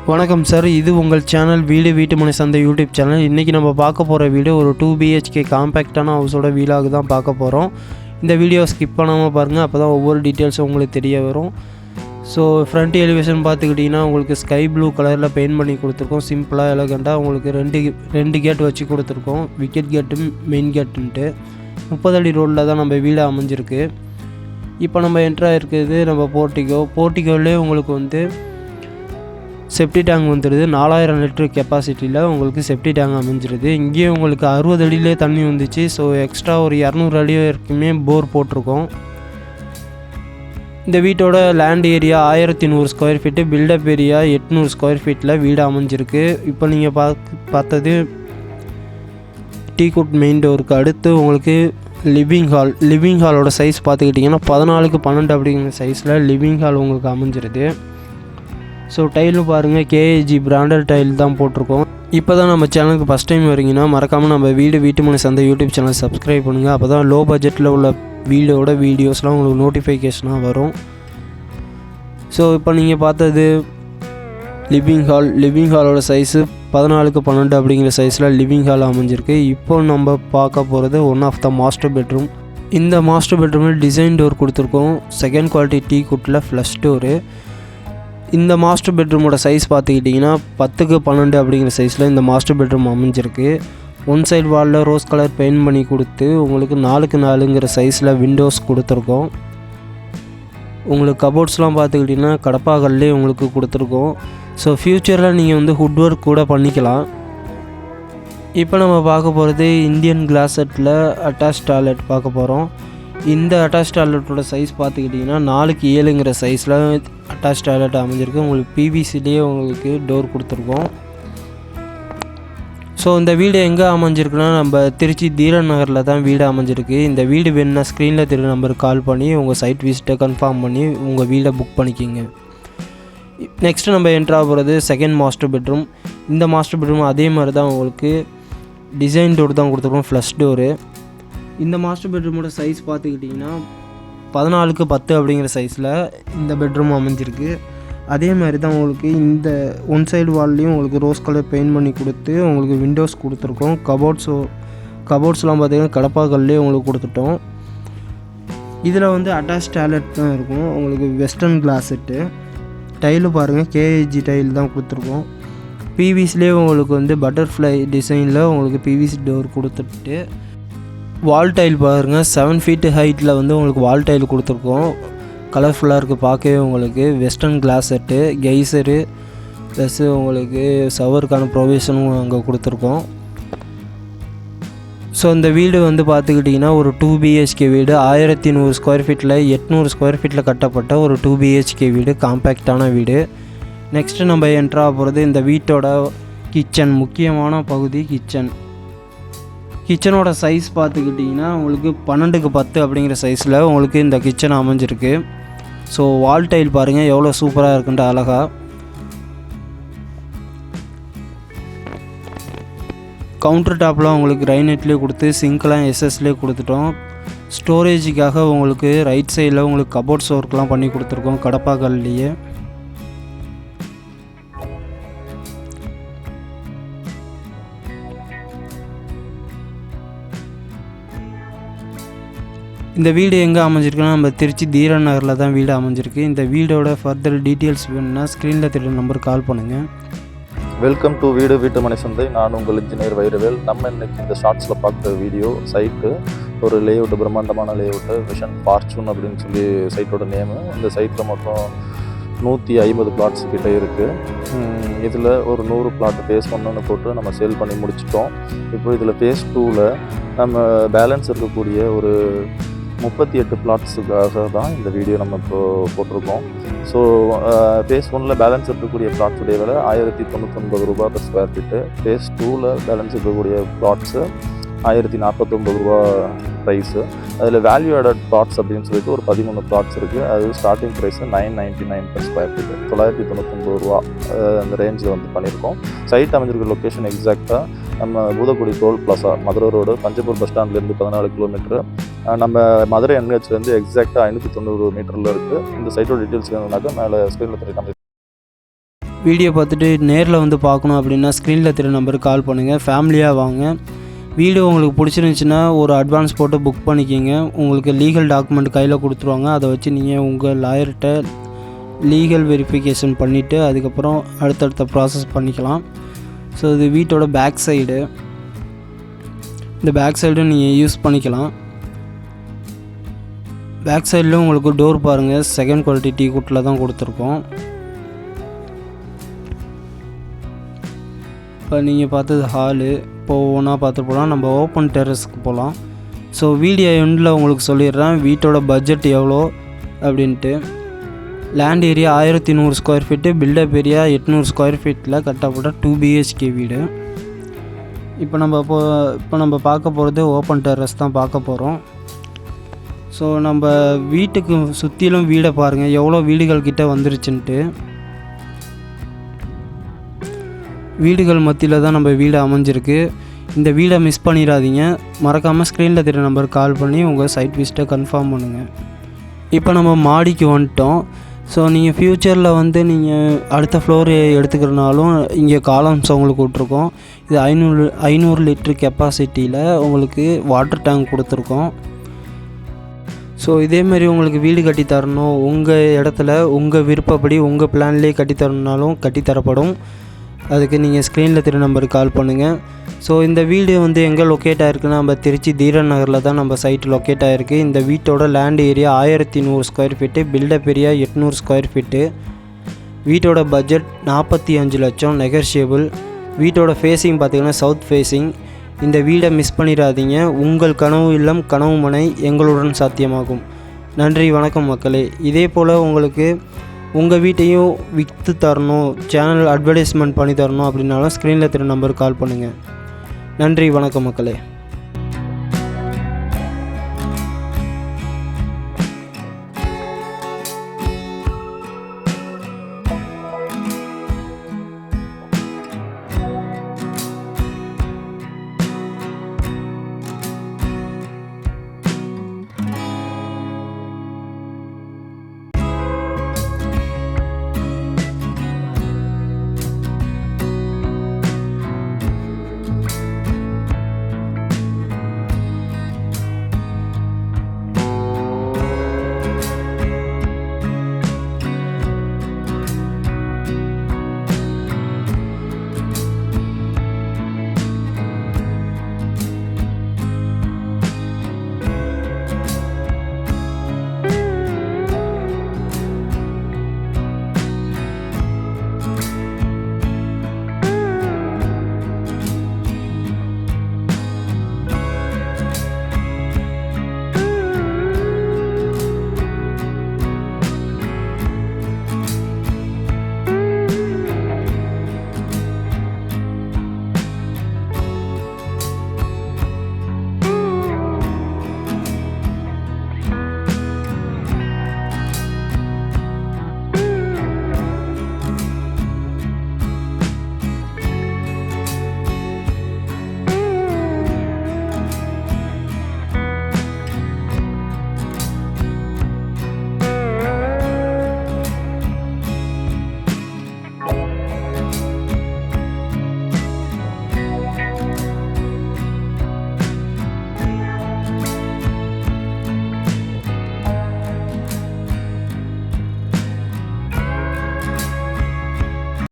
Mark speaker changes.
Speaker 1: வணக்கம் சார், இது உங்கள் சேனல் வீட்டு மனை சந்தை யூடியூப் சேனல். இன்றைக்கி நம்ம பார்க்க போகிற வீடியோ ஒரு 2 BHK காம்பேக்டான ஹவுஸோட வீலாக தான் பார்க்க போகிறோம். இந்த வீடியோ ஸ்கிப் பண்ணாமல் பாருங்கள், அப்போ தான் ஒவ்வொரு டீட்டெயில்ஸும் உங்களுக்கு தெரிய வரும். ஸோ ஃப்ரண்ட் எலிவேஷன் பார்த்துக்கிட்டிங்கன்னா உங்களுக்கு ஸ்கை ப்ளூ கலரில் பெயிண்ட் பண்ணி கொடுத்துருக்கோம். சிம்பிளாக எலகண்டாக உங்களுக்கு ரெண்டு கேட் வச்சு கொடுத்துருக்கோம். விக்கெட் கேட்டு மெயின் கேட்டுன்ட்டு 30 அடி ரோடில் தான் நம்ம வீடு அமைஞ்சிருக்கு. இப்போ நம்ம என்ட்ராக இருக்குது நம்ம போர்ட்டிகோவிலே உங்களுக்கு வந்து செப்டி டேங்க் வந்துடுது. 4000 லிட்டர் கெப்பாசிட்டியில் உங்களுக்கு செப்டி டேங்க் அமைஞ்சிருது. இங்கேயே உங்களுக்கு 60 அடியிலே தண்ணி வந்துச்சு. ஸோ எக்ஸ்ட்ரா ஒரு 200 அடி வரைக்குமே போர் போட்டிருக்கோம். இந்த வீட்டோட land area 1100 square feet, built up area 800 square ஃபீட்டில் வீடு அமைஞ்சிருக்கு. இப்போ நீங்கள் பார்த்தது டீக்குட் மெயின் டோருக்கு அடுத்து உங்களுக்கு லிவிங் ஹாலோட சைஸ் பார்த்துக்கிட்டிங்கன்னா 14x12 அப்படிங்கிற சைஸில் லிவிங் ஹால் உங்களுக்கு அமைஞ்சிருது. ஸோ டைலு பாருங்கள், KAG பிராண்டட் டைல் தான் போட்டிருக்கோம். இப்போ தான் நம்ம சேனலுக்கு ஃபஸ்ட் டைம் வரீங்கன்னா மறக்காமல் நம்ம வீட்டு மனை சந்தை யூடியூப் சேனல் சப்ஸ்கிரைப் பண்ணுங்கள். அப்போ தான் லோ பட்ஜெட்டில் உள்ள வீடியோஸ்லாம் உங்களுக்கு நோட்டிஃபிகேஷனாக வரும். ஸோ இப்போ நீங்கள் பார்த்தது லிவிங் ஹாலோட சைஸு 14x12 அப்படிங்கிற சைஸில் லிவிங் ஹால் அமைஞ்சிருக்கு. இப்போ நம்ம பார்க்க போகிறது one of the master bedroom. இந்த மாஸ்டர் பெட்ரூமில் டிசைன் டோர் கொடுத்துருக்கோம். செகண்ட் குவாலிட்டி டீக்குட்டில் ஃப்ளஷ் டோரு. இந்த மாஸ்டர் பெட்ரூமோட சைஸ் பார்த்துக்கிட்டிங்கன்னா 10x12 அப்படிங்கிற சைஸில் இந்த மாஸ்டர் பெட்ரூம் அமைஞ்சிருக்கு. ஒன் சைடு வாலில் ரோஸ் கலர் பெயிண்ட் பண்ணி கொடுத்து உங்களுக்கு 4x4ங்கிற சைஸில் விண்டோஸ் கொடுத்துருக்கோம். உங்களுக்கு கபோர்ட்ஸ்லாம் பார்த்துக்கிட்டிங்கன்னா கடப்பாக்கல்லே உங்களுக்கு கொடுத்துருக்கோம். ஸோ ஃப்யூச்சரில் நீங்கள் வந்து ஹுட் ஒர்க் கூட பண்ணிக்கலாம். இப்போ நம்ம பார்க்க போகிறது இந்தியன் கிளாஸ் செட்டில் அட்டாச் டாய்லெட் பார்க்க போகிறோம். இந்த அட்டாச் டாய்லெட்டோட சைஸ் பார்த்துக்கிட்டிங்கன்னா 4x7ங்கிற சைஸில் அட்டாச் டாய்லெட் அமைஞ்சிருக்கு. உங்களுக்கு PVCலேயே உங்களுக்கு டோர் கொடுத்துருக்கோம். ஸோ இந்த வீடு எங்கே அமைஞ்சிருக்குன்னா நம்ம திருச்சி தீரன் நகரில் தான் வீடு அமைஞ்சிருக்கு. இந்த வீடு வேணுன்னா ஸ்க்ரீனில் தெரிய நம்பருக்கு கால் பண்ணி உங்கள் சைட் விசிட்டை கன்ஃபார்ம் பண்ணி உங்கள் வீடை புக் பண்ணிக்கிங்க. நெக்ஸ்ட்டு நம்ம என்ட்ரு ஆக போகிறது செகண்ட் மாஸ்டர் பெட்ரூம். இந்த மாஸ்டர் பெட்ரூம் அதே மாதிரி தான் உங்களுக்கு டிசைன் டோர் தான் கொடுத்துருக்கோம், ஃப்ளஷ் டோரு. இந்த மாஸ்டர் பெட்ரூமோட சைஸ் பார்த்துக்கிட்டிங்கன்னா 14x10 அப்படிங்கிற சைஸில் இந்த பெட்ரூம் அமைஞ்சிருக்கு. அதே மாதிரி தான் உங்களுக்கு இந்த ஒன் சைடு வால்லையும் உங்களுக்கு ரோஸ் கலர் பெயிண்ட் பண்ணி கொடுத்து உங்களுக்கு விண்டோஸ் கொடுத்துருக்கோம். கபோர்ட்ஸ்லாம் பார்த்திங்கன்னா கடப்பாக்கல்லே உங்களுக்கு கொடுத்துட்டோம். இதில் வந்து அட்டாச் டாய்லெட் தான் இருக்கும். உங்களுக்கு வெஸ்டர்ன் கிளாஸ் செட்டு. டைலு பாருங்கள், KAG டைல் தான் கொடுத்துருக்கோம். PVCலேயே உங்களுக்கு வந்து பட்டர்ஃப்ளை டிசைனில் உங்களுக்கு PVC டோர் கொடுத்துட்டு வால் டைல் பாருங்கள், 7 ஃபீட்டு ஹைட்டில் வந்து உங்களுக்கு வால் டைல் கொடுத்துருக்கோம். கலர்ஃபுல்லாக இருக்குது பார்க்கவே. உங்களுக்கு வெஸ்டர்ன் கிளாஸ் செட்டு, கெய்சரு ப்ளஸ்ஸு உங்களுக்கு ஷவருக்கான ப்ரொவிஷனும் அங்கே கொடுத்துருக்கோம். ஸோ இந்த வீடு வந்து பார்த்துக்கிட்டிங்கன்னா ஒரு 2 BHK வீடு, 1100 ஸ்கொயர் ஃபீட்டில் 800 ஸ்கொயர் ஃபீட்டில் கட்டப்பட்ட ஒரு 2 BHK வீடு, காம்பேக்டான வீடு. நெக்ஸ்ட்டு நம்ம என்ட்ரா போகிறது இந்த வீட்டோட கிச்சன். முக்கியமான பகுதி கிச்சனோட சைஸ் பார்த்துக்கிட்டிங்கன்னா உங்களுக்கு 12x10 அப்படிங்கிற சைஸில் உங்களுக்கு இந்த கிச்சன் அமைஞ்சிருக்கு. ஸோ வால் டைல் பாருங்கள் எவ்வளோ சூப்பராக இருக்குன்ட்டு அழகாக. கவுண்டர் டாப்லாம் உங்களுக்கு கிரைனைட்லேயே கொடுத்து சிங்க்லாம் SSலேயே கொடுத்துட்டோம். ஸ்டோரேஜுக்காக உங்களுக்கு ரைட் சைடில் உங்களுக்கு கபோர்ட்ஸ் ஒர்க்லாம் பண்ணி கொடுத்துருக்கோம் கடப்பாக்கல்லையே. இந்த வீடு எங்கே அமைஞ்சிருக்குன்னா நம்ம திருச்சி தீரன் நகரில் தான் வீடு அமைஞ்சிருக்கு. இந்த வீடோட ஃபர்தர் டீட்டெயில்ஸ் வேணும்னா ஸ்க்ரீனில் தெரிய நம்பருக்கு கால் பண்ணுங்கள்.
Speaker 2: வெல்கம் டு வீட்டு மனை சந்தை. நான் உங்கள் இன்ஜினியர் வைரவேல். நம்ம இன்றைக்கி இந்த ஷார்ட்ஸில் பார்க்குற வீடியோ சைட்டு ஒரு லேஅவுட்டு, பிரம்மாண்டமான லேஅவுட்டு, விஷன் ஃபார்ச்சூன் அப்படின்னு சொல்லி சைட்டோட நேமு. இந்த சைட்டில் மொத்தம் 150 பிளாட்ஸ் கிட்டே இருக்குது. இதில் ஒரு 100 பிளாட் ஃபேஸ் 1 போட்டு நம்ம சேல் பண்ணி முடிச்சிட்டோம். இப்போ இதில் ஃபேஸ் 2ல் நம்ம பேலன்ஸ் இருக்கக்கூடிய ஒரு 38 பிளாட்ஸுக்காக தான் இந்த வீடியோ நம்ம இப்போ போட்டிருக்கோம். ஸோ ஃபேஸ் 1ல் பேலன்ஸ் இருக்கக்கூடிய பிளாட்ஸுடைய விலை 1099 ரூபா per ஸ்கொயர் ஃபீட்டு. ஃபேஸ் 2ல் பேலன்ஸ் இருக்கக்கூடிய பிளாட்ஸு 1049 ரூபா ப்ரைஸு. அதில் வேல்யூ ஆடட் பிளாட்ஸ் அப்படின்னு சொல்லிட்டு ஒரு 13 பிளாட்ஸ் இருக்குது. அது starting price 999 per square feet, 999 ரூபா அந்த ரேஞ்சில் வந்து பண்ணியிருக்கோம். சைட் அமைஞ்சிருக்க லொக்கேஷன் எக்ஸாக்டாக நம்ம Boothakudi toll plaza, Madurai road, Panjappur bus ஸ்டாண்ட்லேருந்து 14 கிலோமீட்டரு. நம்ம மதுரை NHலேருந்து எக்ஸாக்டாக 590 மீட்டரில் இருக்குது. இந்த சைட்டோட டீட்டெயில்ஸ் வேணும்னாக்கா மேலே ஸ்க்ரீனில் தெரிய
Speaker 1: வீடியோ பார்த்துட்டு நேரில் வந்து பார்க்கணும் அப்படின்னா ஸ்க்ரீனில் தெரிய நம்பருக்கு கால் பண்ணுங்கள். ஃபேமிலியாக வாங்க. வீடியோ உங்களுக்கு பிடிச்சிருந்துச்சின்னா ஒரு அட்வான்ஸ் போட்டு புக் பண்ணிக்கிங்க. உங்களுக்கு லீகல் டாக்குமெண்ட் கையில் கொடுத்துருவாங்க. அதை வச்சு நீங்கள் உங்கள் லாயர்கிட்ட லீகல் வெரிஃபிகேஷன் பண்ணிவிட்டு அதுக்கப்புறம் அடுத்தடுத்த ப்ராசஸ் பண்ணிக்கலாம். ஸோ இது வீட்டோட பேக் சைடு. இந்த பேக் சைடும் நீங்கள் யூஸ் பண்ணிக்கலாம். பேக் சைடில் உங்களுக்கு டோர் பாருங்கள், செகண்ட் குவாலிட்டி டீ குட்டில் தான் கொடுத்துருக்கோம். இப்போ நீங்கள் பார்த்தது ஹாலு. இப்போ ஒவ்வொன்றா பார்த்துட்டு போகலாம். நம்ம ஓப்பன் டெரஸ்க்கு போகலாம். ஸோ வீடியோ எண்டில் உங்களுக்கு சொல்லிடுறேன் வீட்டோட பட்ஜெட் எவ்வளோ அப்படின்ட்டு. Land area 1100 square feet, built up area 800 square ஃபீட்டில் கட்டப்பட்ட 2 BHK வீடு. இப்போ நம்ம பார்க்க போகிறது ஓப்பன் டெரஸ் தான் பார்க்க போகிறோம். ஸோ நம்ம வீட்டுக்கு சுற்றிலும் வீடை பாருங்கள், எவ்வளோ வீடுகள் கிட்ட வந்துருச்சுன்ட்டு. வீடுகள் மத்தியில் தான் நம்ம வீடு அமைஞ்சிருக்கு. இந்த வீடை மிஸ் பண்ணிடாதீங்க. மறக்காமல் ஸ்க்ரீனில் தெரிய நம்பருக்கு கால் பண்ணி உங்கள் சைட் விசிட்டை கன்ஃபார்ம் பண்ணுங்கள். இப்போ நம்ம மாடிக்கு வந்துட்டோம். ஸோ நீங்கள் ஃப்யூச்சரில் வந்து நீங்கள் அடுத்த ஃப்ளோர் எடுத்துக்கிறனாலும் இங்கே காலம்ஸ் உங்களுக்கு விட்ருக்கோம். இது 500 லிட்டர் கெப்பாசிட்டியில் உங்களுக்கு வாட்டர் டேங்க் கொடுத்துருக்கோம். ஸோ இதேமாரி உங்களுக்கு வீடு கட்டித்தரணும், உங்கள் இடத்துல உங்கள் விருப்பப்படி உங்கள் பிளான்லேயே கட்டித்தரணுனாலும் கட்டித்தரப்படும். அதுக்கு நீங்கள் ஸ்க்ரீனில் தெரிய நம்பருக்கு கால் பண்ணுங்கள். ஸோ இந்த வீடு வந்து எங்கே லொக்கேட் ஆகிருக்குன்னா நம்ம திருச்சி தீரன் நகரில் தான் நம்ம சைட் லொக்கேட் ஆகிருக்கு. இந்த வீட்டோட land area 1100 square feet, built up area 800 square feet. வீட்டோட பட்ஜெட் 45 லட்சம், நெகோஷியபிள். வீட்டோட ஃபேஸிங் பார்த்திங்கன்னா சவுத் ஃபேஸிங். இந்த வீடை மிஸ் பண்ணிடாதீங்க. உங்கள் கனவு இல்லம் கனவு மனை எங்களுடன் சாத்தியமாகும். நன்றி, வணக்கம் மக்களே. இதே போல் உங்களுக்கு உங்கள் வீட்டையும் விற்று தரணும், சேனல் அட்வர்டைஸ்மெண்ட் பண்ணி தரணும் அப்படின்னாலும் ஸ்க்ரீனில் தெரிய நம்பருக்கு கால் பண்ணுங்கள். நன்றி, வணக்கம் மக்களே.